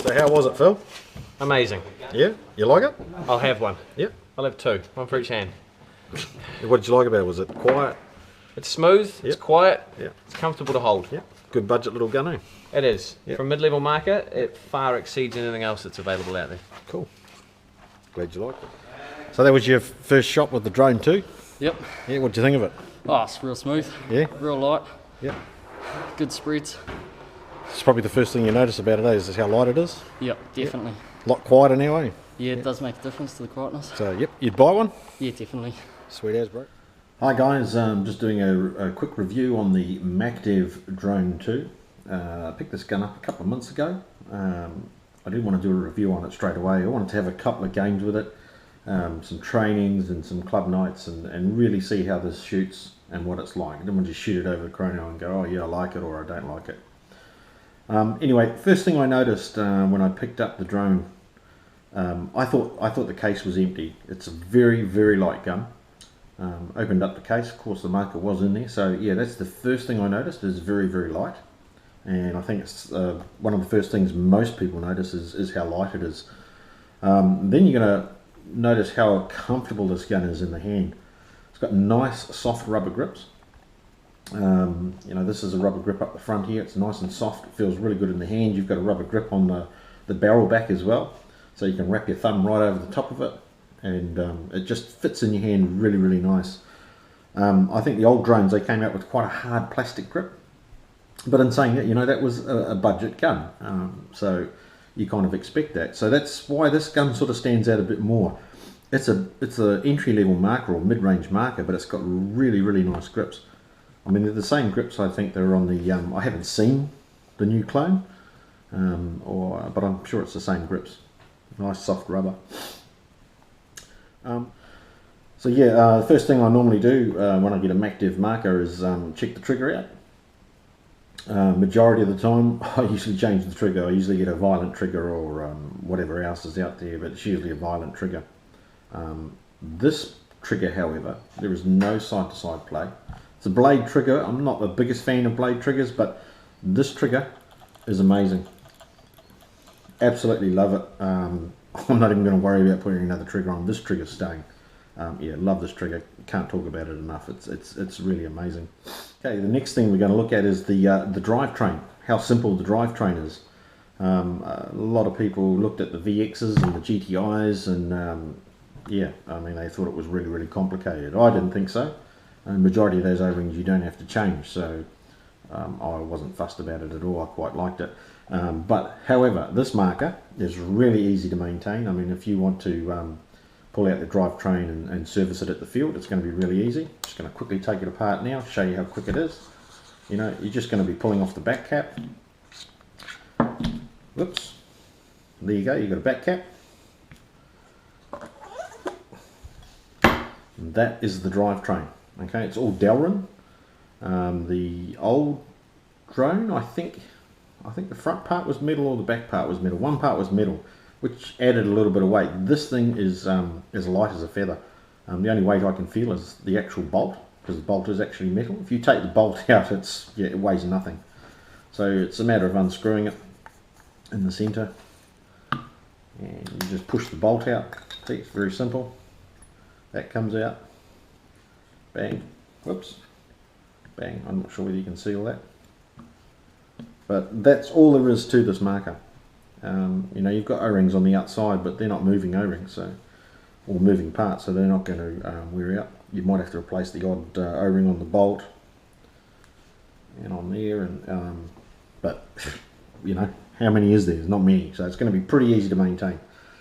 So how was it, Phil? Amazing. Yeah? You like it? I'll have one. Yeah. I'll have two, one for each hand. What did you like about it? Was it quiet? It's smooth, it's quiet, Yeah. it's comfortable to hold. Yeah. Good budget little gun, eh? It is. Yep. For a mid-level market, it far exceeds anything else that's available out there. Cool. Glad you liked it. So that was your first shot with the drone too? Yep. Yeah, what did you think of it? Oh, it's real smooth. Yeah? Real light. Yeah. Good spreads. It's probably the first thing you notice about it, eh? Is how light it is. Yep, definitely. A lot quieter now, eh? Yeah, it does make a difference to the quietness. So, yep, you'd buy one? Yeah, definitely. Sweet as, bro. Hi guys, just doing a quick review on the Macdev Drone 2. I picked this gun up a couple of months ago. I didn't want to do a review on it straight away. I wanted to have a couple of games with it, some trainings and some club nights, and really see how this shoots and what it's like. I didn't want to just shoot it over the chrono and go, oh yeah, I like it, or I don't like it. Anyway, first thing I noticed when I picked up the drone, I thought the case was empty. It's a very, very light gun. Opened up the case, of course the marker was in there, so yeah, that's the first thing I noticed, is very, very light. And I think it's one of the first things most people notice is how light it is. Then you're going to notice how comfortable this gun is in the hand. It's got nice soft rubber grips. You know, this is a rubber grip up the front here. It's nice and soft. It feels really good in the hand. You've got a rubber grip on the barrel back as well, so you can wrap your thumb right over the top of it, and it just fits in your hand really, really nice. I think the old drones, they came out with quite a hard plastic grip, but in saying that, you know, that was a budget gun, so you kind of expect that. So that's why this gun sort of stands out a bit more. It's an entry-level marker or mid-range marker, but it's got really, really nice grips. I mean, they're the same grips, I think they're on the, I haven't seen the new clone, but I'm sure it's the same grips. Nice soft rubber. So yeah, the first thing I normally do when I get a Macdev marker is check the trigger out. Majority of the time I usually change the trigger. I usually get a violent trigger or whatever else is out there, but it's usually a violent trigger. This trigger, however, there is no side-to-side play. It's a blade trigger. I'm not the biggest fan of blade triggers, but this trigger is amazing. Absolutely love it. I'm not even going to worry about putting another trigger on. This trigger's staying. Yeah, love this trigger. Can't talk about it enough. It's really amazing. Okay, the next thing we're going to look at is the drivetrain. How simple the drivetrain is. A lot of people looked at the VXs and the GTIs, and yeah, I mean, they thought it was really, really complicated. I didn't think so. The majority of those O-rings you don't have to change, so I wasn't fussed about it at all. I quite liked it. But however, this marker is really easy to maintain. I mean, if you want to pull out the drivetrain and service it at the field, it's going to be really easy. Just going to quickly take it apart now, show you how quick it is. You know, you're just going to be pulling off the back cap. Whoops. There you go, you've got a back cap. And that is the drivetrain. Okay, it's all Delrin. The old drone, I think the front part was metal or the back part was metal. One part was metal, which added a little bit of weight. This thing is as light as a feather. The only weight I can feel is the actual bolt, because the bolt is actually metal. If you take the bolt out, it weighs nothing. So it's a matter of unscrewing it in the center, and you just push the bolt out. See, it's very simple. That comes out. Bang. Whoops. Bang. I'm not sure whether you can see all that. But that's all there is to this marker. You know, you've got O-rings on the outside, but they're not moving O-rings, or moving parts, so they're not going to wear out. You might have to replace the odd O-ring on the bolt and on there, and but you know, how many is there? There's not many, so it's going to be pretty easy to maintain.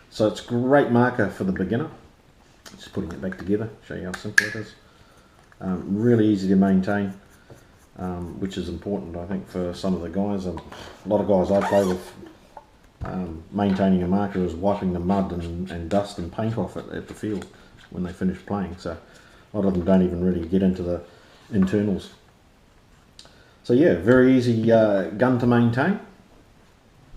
So it's a great marker for the beginner. Just putting it back together, show you how simple it is. Really easy to maintain, which is important, I think, for some of the guys. A lot of guys I play with, maintaining a marker is wiping the mud and dust and paint off it at the field when they finish playing. So a lot of them don't even really get into the internals. So yeah, very easy gun to maintain.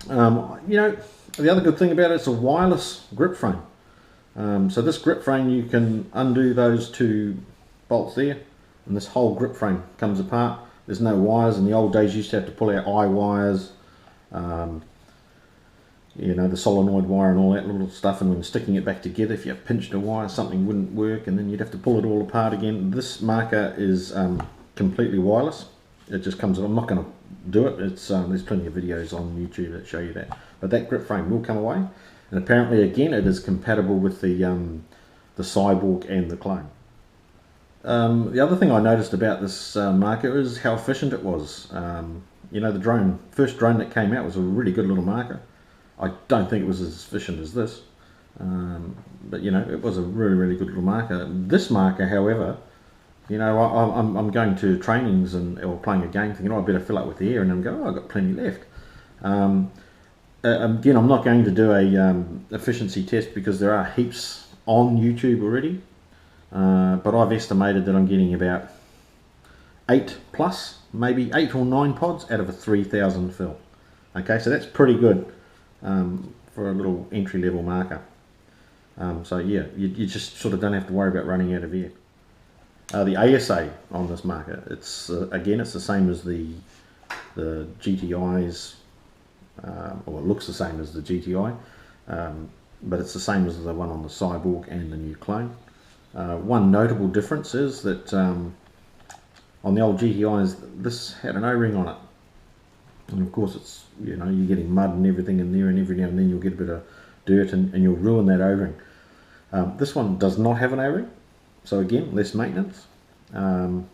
You know, the other good thing about it, it's a wireless grip frame. So this grip frame, you can undo those two bolts there, and this whole grip frame comes apart. There's no wires. In the old days you used to have to pull out eye wires, you know, the solenoid wire and all that little stuff, and when sticking it back together, if you pinched a wire, something wouldn't work, and then you'd have to pull it all apart again. This marker is completely wireless. It just comes. I'm not going to do it. It's there's plenty of videos on YouTube that show you that. But that grip frame will come away, and apparently, again, it is compatible with the Cyborg and the clone. The other thing I noticed about this marker is how efficient it was. You know, the first drone that came out was a really good little marker. I don't think it was as efficient as this, but you know, it was a really good little marker. This marker, however, you know, I'm going to trainings or playing a game thinking, oh, I better fill up with air, and then go, oh, I've got plenty left. Again, I'm not going to do a efficiency test because there are heaps on YouTube already, but I've estimated that I'm getting about 8 plus, maybe 8 or 9 pods out of a 3000 fill. Okay, so that's pretty good for a little entry-level marker. So yeah, you just sort of don't have to worry about running out of air. The ASA on this marker, it's again, it's the same as the GTI's, or it looks the same as the GTI, but it's the same as the one on the Cyborg and the new clone. One notable difference is that on the old GTIs, this had an O-ring on it. And of course, it's, you know, you're getting mud and everything in there, and every now and then you'll get a bit of dirt and you'll ruin that O-ring. This one does not have an O-ring, so again, less maintenance. I'm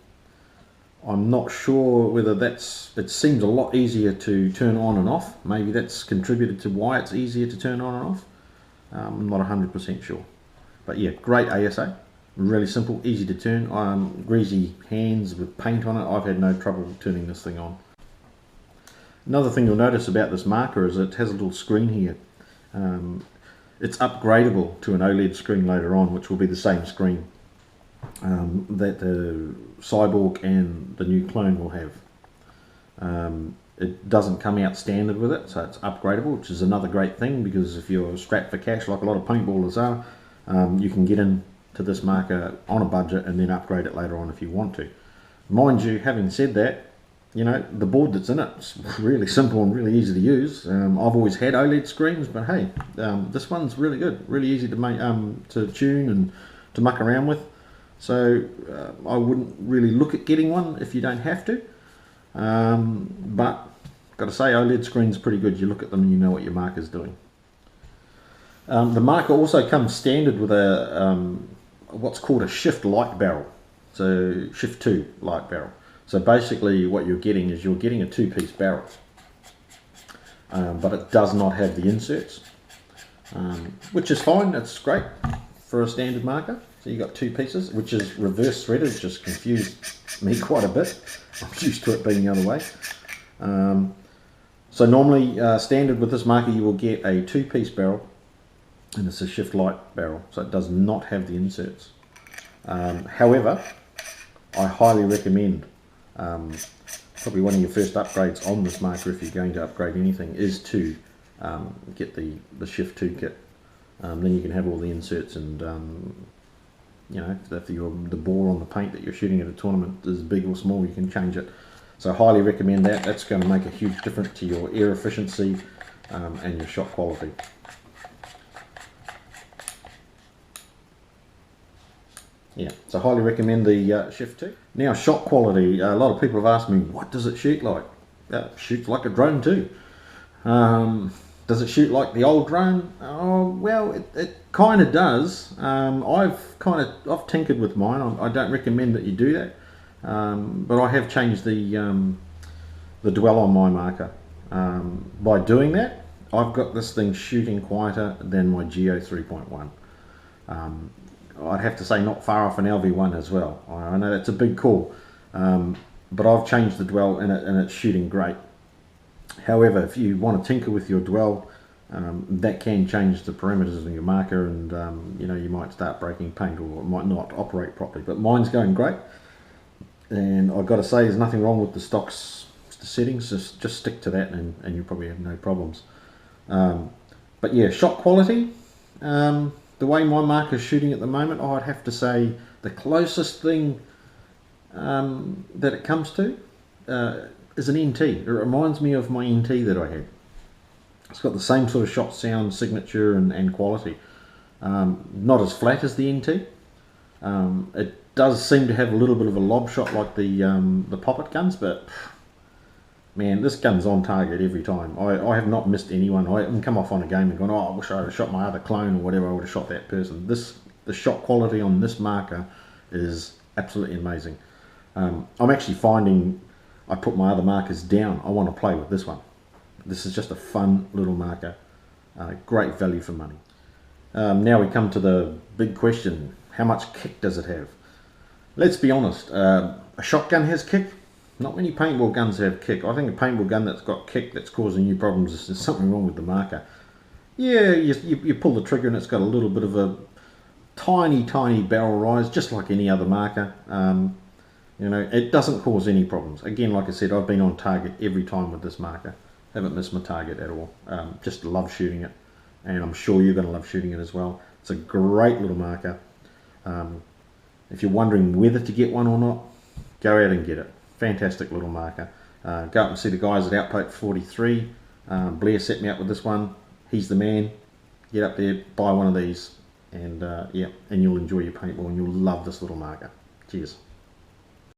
not sure whether it seems a lot easier to turn on and off. Maybe that's contributed to why it's easier to turn on and off. I'm not 100% sure. But yeah, great ASA. Really simple, easy to turn. Greasy hands with paint on it. I've had no trouble turning this thing on. Another thing you'll notice about this marker is it has a little screen here. It's upgradable to an OLED screen later on, which will be the same screen that the Cyborg and the new clone will have. It doesn't come out standard with it, so it's upgradable, which is another great thing, because if you're strapped for cash like a lot of paintballers are, you can get into this marker on a budget and then upgrade it later on if you want to. Mind you, having said that, you know, the board that's in it's really simple and really easy to use. I've always had OLED screens, but hey, this one's really good, really easy to make, to tune and to muck around with. So I wouldn't really look at getting one if you don't have to. But got to say, OLED screen's pretty good. You look at them and you know what your marker's doing. The marker also comes standard with a what's called a shift light barrel, so shift 2 light barrel. So basically what you're getting is a 2-piece barrel, but it does not have the inserts, which is fine. That's great for a standard marker. So you got 2 pieces, which is reverse threaded, which just confused me quite a bit. I'm used to it being the other way. So normally standard with this marker you will get a 2-piece barrel, and it's a shift light barrel, so it does not have the inserts. However, I highly recommend, probably one of your first upgrades on this marker, if you're going to upgrade anything, is to get the shift 2 kit. Then you can have all the inserts, and you know, if the bore on the paint that you're shooting at a tournament is big or small, you can change it. So highly recommend that. That's going to make a huge difference to your air efficiency and your shot quality. Yeah, so highly recommend the Shift 2. Now, shot quality. A lot of people have asked me, what does it shoot like? It shoots like a drone too. Does it shoot like the old drone? Oh, well, it kind of does. I've tinkered with mine. I don't recommend that you do that, but I have changed the dwell on my marker. By doing that, I've got this thing shooting quieter than my Geo 3.1. I'd have to say not far off an LV1 as well. I know that's a big call, but I've changed the dwell and it's shooting great. However, if you want to tinker with your dwell, that can change the parameters of your marker, and you know, you might start breaking paint, or it might not operate properly. But mine's going great, and I've got to say, there's nothing wrong with the stocks, the settings. Just stick to that, and you'll probably have no problems. But yeah, shot quality. The way my marker's shooting at the moment, I'd have to say the closest thing that it comes to is an NT. It reminds me of my NT that I had. It's got the same sort of shot sound signature and quality. Not as flat as the NT. It does seem to have a little bit of a lob shot like the poppet guns, but man, this gun's on target every time. I have not missed anyone. I haven't come off on a game and gone, oh, I wish I had shot my other clone or whatever, I would have shot that person. The shot quality on this marker is absolutely amazing. I'm actually finding I put my other markers down. I want to play with this one. This is just a fun little marker. Great value for money. Now we come to the big question. How much kick does it have? Let's be honest. A shotgun has kick. Not many paintball guns have kick. I think a paintball gun that's got kick that's causing you problems is there's something wrong with the marker. Yeah, you pull the trigger and it's got a little bit of a tiny barrel rise, just like any other marker. You know, it doesn't cause any problems. Again, like I said, I've been on target every time with this marker. Haven't missed my target at all. Just love shooting it, and I'm sure you're going to love shooting it as well. It's a great little marker. If you're wondering whether to get one or not, go out and get it. Fantastic little marker. Go up and see the guys at Outpost 43. Blair set me up with this one. He's the man. Get up there, buy one of these, and yeah, and you'll enjoy your paintball and you'll love this little marker. Cheers.